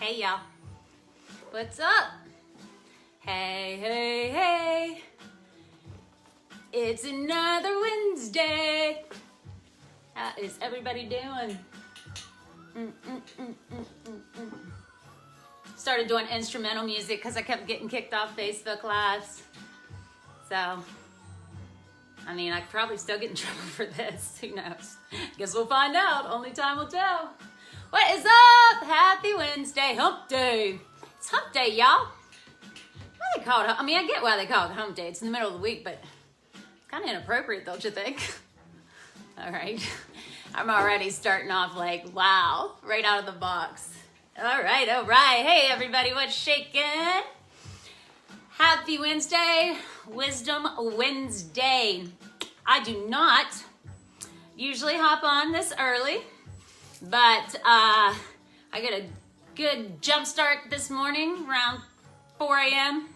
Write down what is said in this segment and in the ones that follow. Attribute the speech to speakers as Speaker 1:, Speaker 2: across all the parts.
Speaker 1: Hey y'all, what's up? Hey, hey, hey. It's another Wednesday. How is everybody doing? Started doing instrumental music because I kept getting kicked off Facebook Lives. So, I mean, I could probably still get in trouble for this. Who knows? Guess we'll find out. Only time will tell. What is up? Happy Wednesday, hump day. It's hump day, y'all. Why they call it? I mean, I get why they call it hump day. It's in the middle of the week, but it's kind of inappropriate, don't you think? All right. I'm already starting off like, wow, right out of the box. All right, all right. Hey, everybody, what's shaking? Happy Wednesday, Wisdom Wednesday. I do not usually hop on this early, but I got a good jump start this morning around 4 a.m.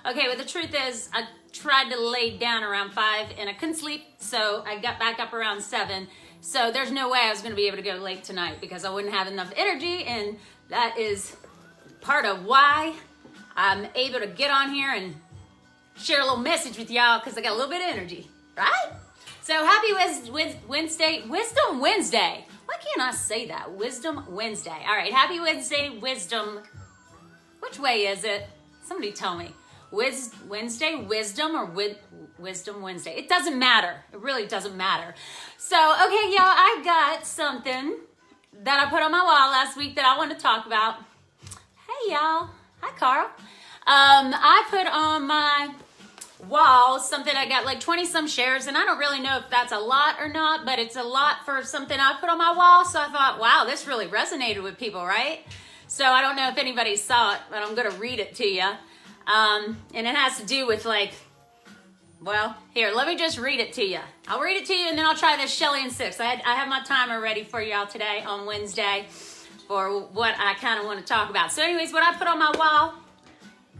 Speaker 1: Okay, well, the truth is I tried to lay down around 5 and I couldn't sleep, so I got back up around 7. So there's no way I was going to be able to go late tonight because I wouldn't have enough energy, and that is part of why I'm able to get on here and share a little message with y'all because I got a little bit of energy, right? So happy Wednesday, Wisdom Wednesday. Why can't I say that? Wisdom Wednesday. All right, happy Wednesday, Wisdom. Which way is it? Somebody tell me. Wednesday, Wisdom, or Wisdom Wednesday? It doesn't matter. It really doesn't matter. So, okay, y'all, I got something that I put on my wall last week that I want to talk about. Hey, y'all. Hi, Carl. I put on my wall something. I got like 20 some shares, and I don't really know if that's a lot or not, but it's a lot for something I put on my wall. So I thought, wow, this really resonated with people, right? So I don't know if anybody saw it, but I'm going to read it to you. And it has to do with like, well, here, let me just read it to you. I'll read it to you, and then I'll try this Shelley in 6. I have my timer ready for y'all today on Wednesday for what I kind of want to talk about. So anyways, what I put on my wall,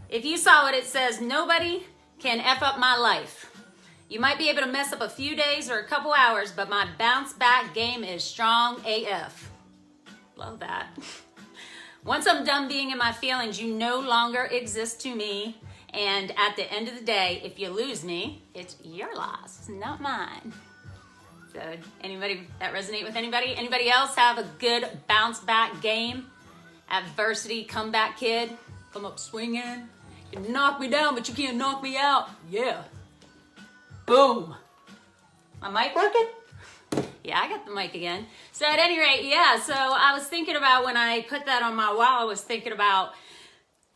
Speaker 1: if you saw it, it says, nobody can F up my life. You might be able to mess up a few days or a couple hours, but my bounce back game is strong AF. Love that. Once I'm done being in my feelings, you no longer exist to me. And at the end of the day, if you lose me, it's your loss, not mine. So anybody that resonate with anybody? Anybody else have a good bounce back game? Adversity, comeback kid? Come up swinging. You can knock me down, but you can't knock me out. Yeah. Boom. My mic working? Yeah, I got the mic again. So at any rate, yeah, so I was thinking about when I put that on my wall, I was thinking about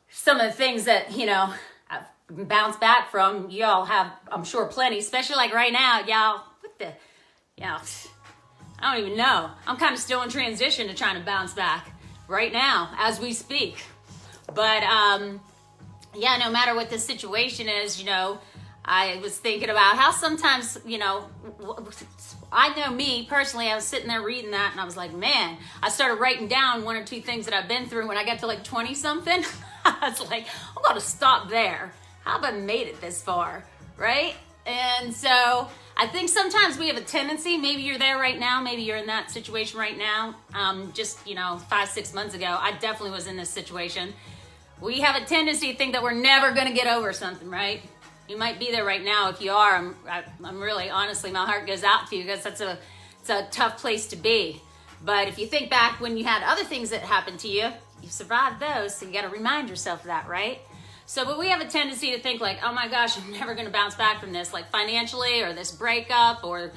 Speaker 1: some of the things that, you know, I've bounced back from. Y'all have, I'm sure, plenty, especially like right now, y'all, what the, y'all, I don't even know. I'm kind of still in transition to trying to bounce back right now as we speak. But, yeah, no matter what the situation is, you know, I was thinking about how sometimes, you know, I know me personally, I was sitting there reading that and I was like, man, I started writing down 1 or 2 things that I've been through. When I got to like 20 something, I was like, I'm going to stop there. How have I made it this far? Right? And so I think sometimes we have a tendency, maybe you're there right now, maybe you're in that situation right now. Just, you know, 5-6 months ago, I definitely was in this situation. We have a tendency to think that we're never going to get over something, right? You might be there right now. If you are, I'm really, honestly, my heart goes out to you because it's a tough place to be. But if you think back when you had other things that happened to you, you survived those, so you got to remind yourself of that, right? So, but we have a tendency to think like, oh my gosh, I'm never going to bounce back from this, like financially, or this breakup, or,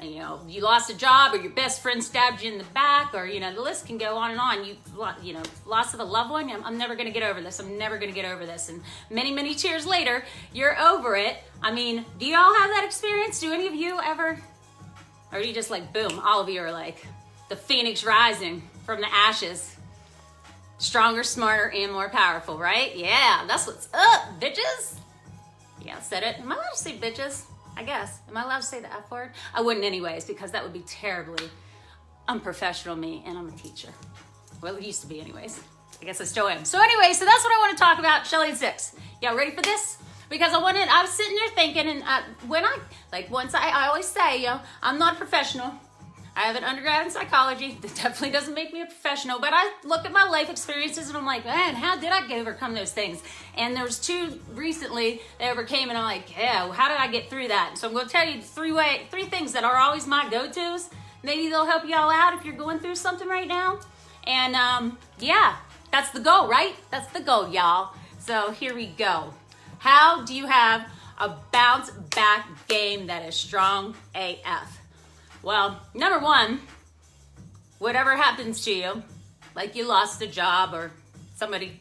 Speaker 1: you know, you lost a job, or your best friend stabbed you in the back, or, you know, the list can go on and on. You know, loss of a loved one, I'm never going to get over this. I'm never going to get over this. And many, many years later, you're over it. I mean, do you all have that experience? Do any of you ever? Or are you just like, boom, all of you are like the phoenix rising from the ashes. Stronger, smarter, and more powerful, right? Yeah, that's what's up, bitches. Yeah, I said it. Am I allowed to say bitches? I guess. Am I allowed to say the F word? I wouldn't anyways, because that would be terribly unprofessional of me, and I'm a teacher. Well, it used to be anyways. I guess I still am. So anyway, so that's what I want to talk about, Shelley in 6. Y'all ready for this? Because I was sitting there thinking, and once I always say, I'm not a professional. I have an undergrad in psychology. That definitely doesn't make me a professional, but I look at my life experiences and I'm like, man, how did I overcome those things? And there's two recently that overcame, and I'm like, yeah, how did I get through that? So I'm going to tell you three things that are always my go-tos. Maybe they'll help you all out if you're going through something right now. And yeah, that's the goal, right? That's the goal, y'all. So here we go. How do you have a bounce back game that is strong AF? Well, number one, whatever happens to you, like you lost a job or somebody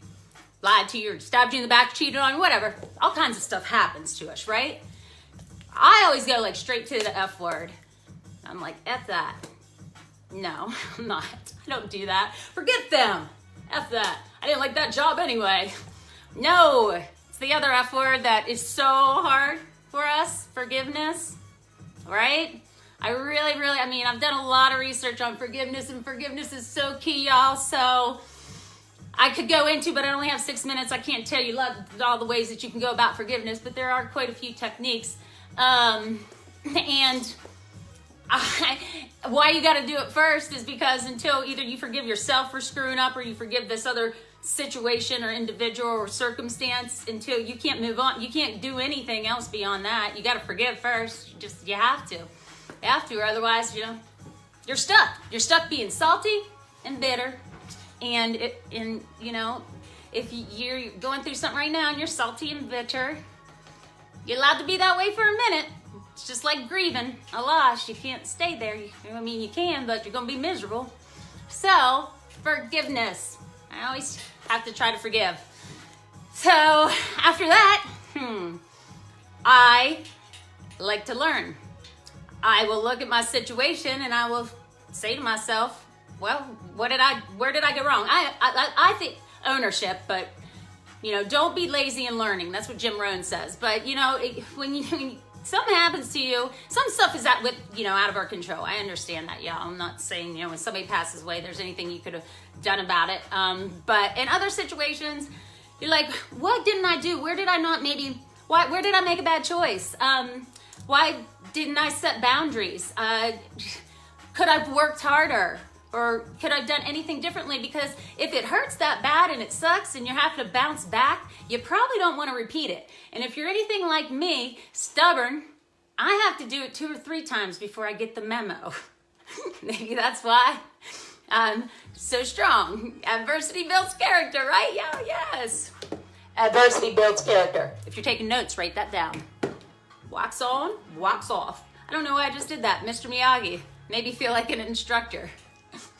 Speaker 1: lied to you or stabbed you in the back, cheated on you, whatever, all kinds of stuff happens to us, right? I always go like straight to the F word. I'm like, F that. No, I'm not. I don't do that. Forget them. F that. I didn't like that job anyway. No, it's the other F word that is so hard for us, forgiveness, right? I mean, I've done a lot of research on forgiveness, and forgiveness is so key, y'all. So I could go into, but I only have 6 minutes. I can't tell you all the ways that you can go about forgiveness, but there are quite a few techniques. And why you got to do it first is because until either you forgive yourself for screwing up or you forgive this other situation or individual or circumstance, until you can't move on, you can't do anything else beyond that. You got to forgive first. You have to. You have to, or otherwise, you're stuck. You're stuck being salty and bitter. And if you're going through something right now and you're salty and bitter, you're allowed to be that way for a minute. It's just like grieving a loss. You can't stay there. You can, but you're going to be miserable. So, forgiveness. I always have to try to forgive. So, after that, I like to learn. I will look at my situation and I will say to myself, well, where did I go wrong? I think ownership, but don't be lazy in learning. That's what Jim Rohn says. But when something happens to you, some stuff is out of our control. I understand that, y'all. I'm not saying when somebody passes away, there's anything you could have done about it. But in other situations, you're like, what didn't I do? Where did I not where did I make a bad choice? Why didn't I set boundaries? Could I have worked harder? Or could I have done anything differently? Because if it hurts that bad and it sucks and you have to bounce back, you probably don't want to repeat it. And if you're anything like me, stubborn, I have to do it 2 or 3 times before I get the memo. Maybe that's why I'm so strong. Adversity builds character, right? Yeah, yes. Adversity builds character. If you're taking notes, write that down. Wax on, wax off. I don't know why I just did that. Mr. Miyagi made me feel like an instructor.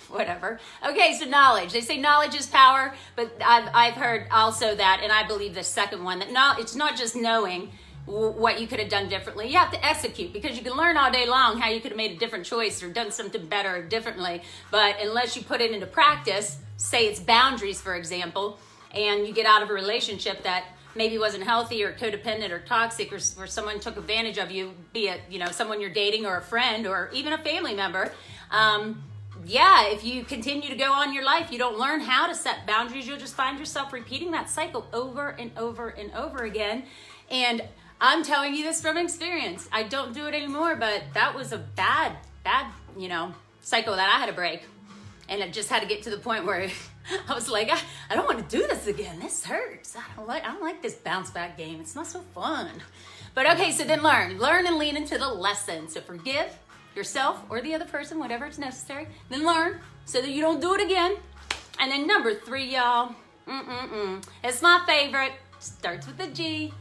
Speaker 1: Whatever. Okay, so knowledge. They say knowledge is power, but I've heard also that, and I believe the second one, that it's not just knowing what you could have done differently. You have to execute, because you can learn all day long how you could have made a different choice or done something better or differently, but unless you put it into practice, say it's boundaries, for example, and you get out of a relationship that maybe wasn't healthy or codependent or toxic, or someone took advantage of you, be it someone you're dating or a friend or even a family member. If you continue to go on your life, you don't learn how to set boundaries, you'll just find yourself repeating that cycle over and over and over again. And I'm telling you this from experience. I don't do it anymore, but that was a bad, cycle that I had to break. And I just had to get to the point where I was like, I don't want to do this again. This hurts. I don't like this bounce back game. It's not so fun. But okay, so then learn and lean into the lesson. So forgive yourself or the other person, whatever is necessary. Then learn so that you don't do it again. And then number 3, y'all. It's my favorite. Starts with a G.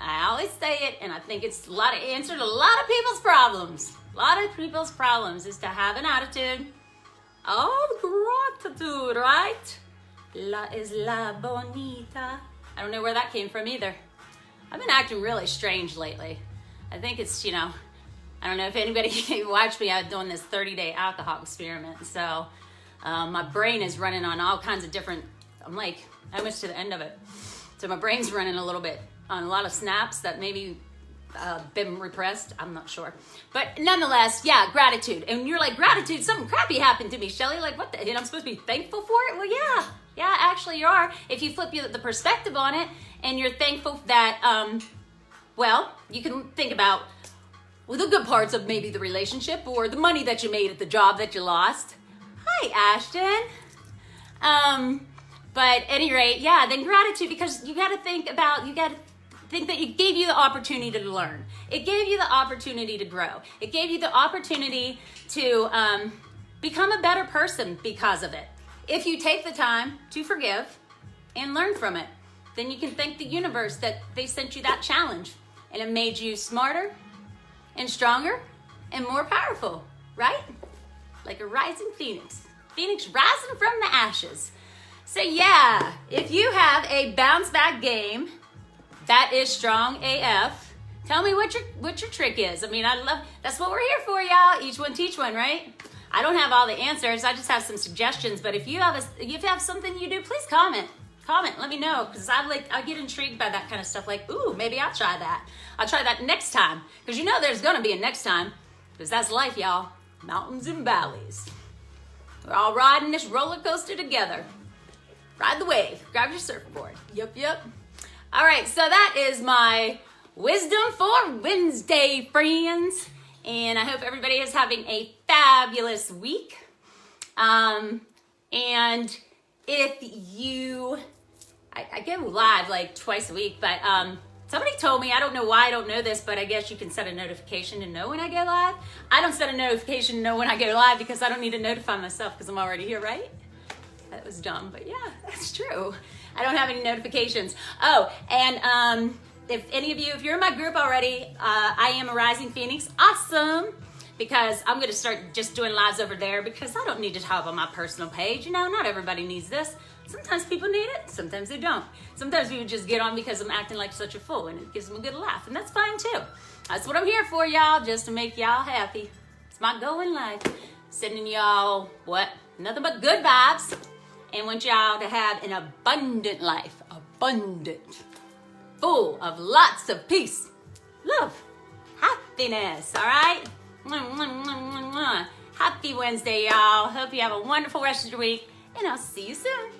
Speaker 1: I always say it, and I think it's answer to a lot of people's problems. A lot of people's problems is to have an attitude of gratitude, right? La es la bonita. I don't know where that came from either. I've been acting really strange lately. I think it's, I don't know if anybody watched me. I'm doing this 30-day alcohol experiment. So my brain is running on all kinds of different, I'm like almost to the end of it. So my brain's running a little bit on a lot of snaps that maybe been repressed. I'm not sure. But nonetheless, yeah, gratitude. And you're like, gratitude, something crappy happened to me, Shelley. Like, what and I'm supposed to be thankful for it? Well, yeah. Yeah, actually you are. If you flip the perspective on it and you're thankful that, you can think about well, the good parts of maybe the relationship or the money that you made at the job that you lost. Hi, Ashton. But at any rate, yeah, then gratitude, because you got to think that it gave you the opportunity to learn. It gave you the opportunity to grow. It gave you the opportunity to become a better person because of it. If you take the time to forgive and learn from it, then you can thank the universe that they sent you that challenge and it made you smarter and stronger and more powerful, right? Like a rising phoenix. Phoenix rising from the ashes. So yeah, if you have a bounce back game that is strong AF, tell me what your trick is. I mean, that's what we're here for, y'all. Each one teach one, right? I don't have all the answers. I just have some suggestions. But if you have something you do, please comment. Comment, let me know, because I get intrigued by that kind of stuff. Like, ooh, maybe I'll try that. I'll try that next time, because you know there's gonna be a next time, because that's life, y'all. Mountains and valleys. We're all riding this roller coaster together. Ride the wave. Grab your surfboard. Yep. All right, so that is my wisdom for Wednesday, friends. And I hope everybody is having a fabulous week. And if you, I go live like twice a week, but somebody told me, I don't know why I don't know this, but I guess you can set a notification to know when I go live. I don't set a notification to know when I go live because I don't need to notify myself because I'm already here, right? That was dumb, but yeah, that's true. I don't have any notifications. Oh, and if any of you, if you're in my group already, I am a Rising Phoenix. Awesome. Because I'm going to start just doing lives over there because I don't need to hop on my personal page. You know, not everybody needs this. Sometimes people need it. Sometimes they don't. Sometimes people just get on because I'm acting like such a fool and it gives them a good laugh. And that's fine too. That's what I'm here for, y'all, just to make y'all happy. It's my goal in life. Sending y'all, nothing but good vibes. And want y'all to have an abundant life. Abundant. Full of lots of peace, love, happiness, all right? Happy Wednesday, y'all. Hope you have a wonderful rest of your week, and I'll see you soon.